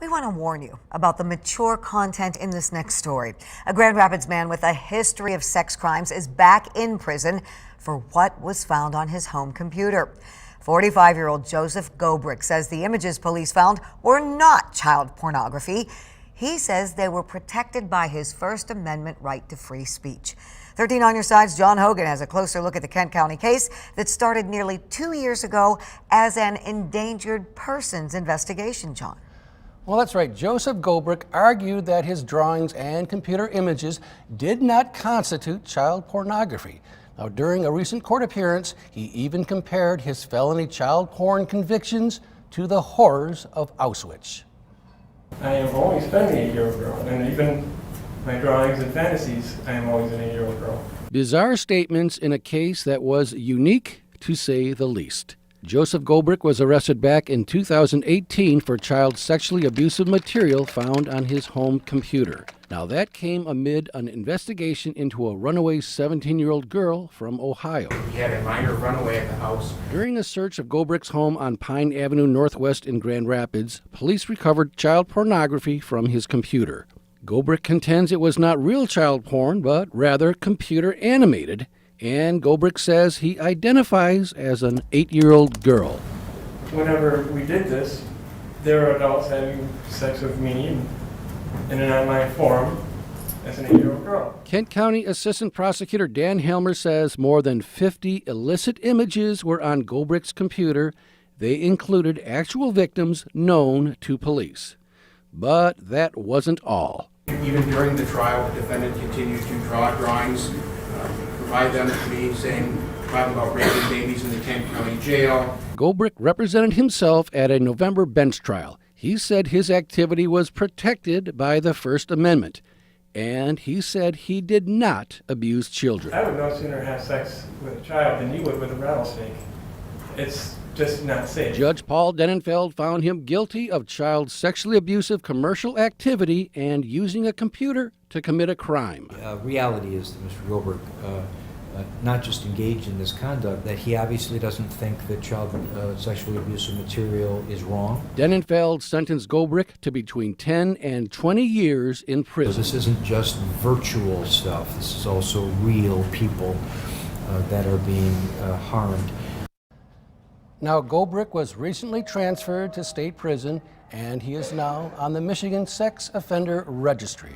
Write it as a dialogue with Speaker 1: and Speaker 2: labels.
Speaker 1: We want to warn you about the mature content in this next story. A Grand Rapids man with a history of sex crimes is back in prison for what was found on his home computer. 45-year-old Joseph Gobrick says the images police found were not child pornography. He says they were protected by his First Amendment right to free speech. 13 on your side's John Hogan has a closer look at the Kent County case that started nearly 2 years ago as an endangered persons investigation, John.
Speaker 2: Well, that's right. Joseph Gobrick argued that his drawings and computer images did not constitute child pornography. Now, during a recent court appearance, he even compared his felony child porn convictions to the horrors of Auschwitz.
Speaker 3: I have always been an 8-year-old girl, and even my drawings and fantasies, I am always an 8-year-old girl.
Speaker 2: Bizarre statements in a case that was unique, to say the least. Joseph Gobrick was arrested back in 2018 for child sexually abusive material found on his home computer. Now, that came amid an investigation into a runaway 17-year-old girl from Ohio.
Speaker 4: He had a minor runaway at the house.
Speaker 2: During a search of Gobrick's home on Pine Avenue Northwest in Grand Rapids, police recovered child pornography from his computer. Gobrick contends it was not real child porn, but rather computer animated. And Gobrick says he identifies as an 8-year-old girl.
Speaker 3: Whenever we did this, there were adults having sex with me in an online forum as an 8-year-old girl.
Speaker 2: Kent County Assistant Prosecutor Dan Helmer says more than 50 illicit images were on Gobrick's computer. They included actual victims known to police. But that wasn't all.
Speaker 4: Even during the trial, the defendant continued to draw drawings, provide them to me, talking about raping babies in the Kent County Jail.
Speaker 2: Gobrick represented himself at a November bench trial. He said his activity was protected by the First Amendment, and he said he did not abuse children.
Speaker 3: I would no sooner have sex with a child than you would with a rattlesnake. It's just not safe.
Speaker 2: Judge Paul Denenfeld found him guilty of child sexually abusive commercial activity and using a computer to commit a crime.
Speaker 5: Reality is that Mr. Gobrick not just engaged in this conduct, that he obviously doesn't think that child sexually abusive material is wrong.
Speaker 2: Denenfeld sentenced Gobrick to between 10 and 20 years in prison.
Speaker 5: So this isn't just virtual stuff. This is also real people that are being harmed.
Speaker 2: Now, Gobrick was recently transferred to state prison, and he is now on the Michigan Sex Offender Registry.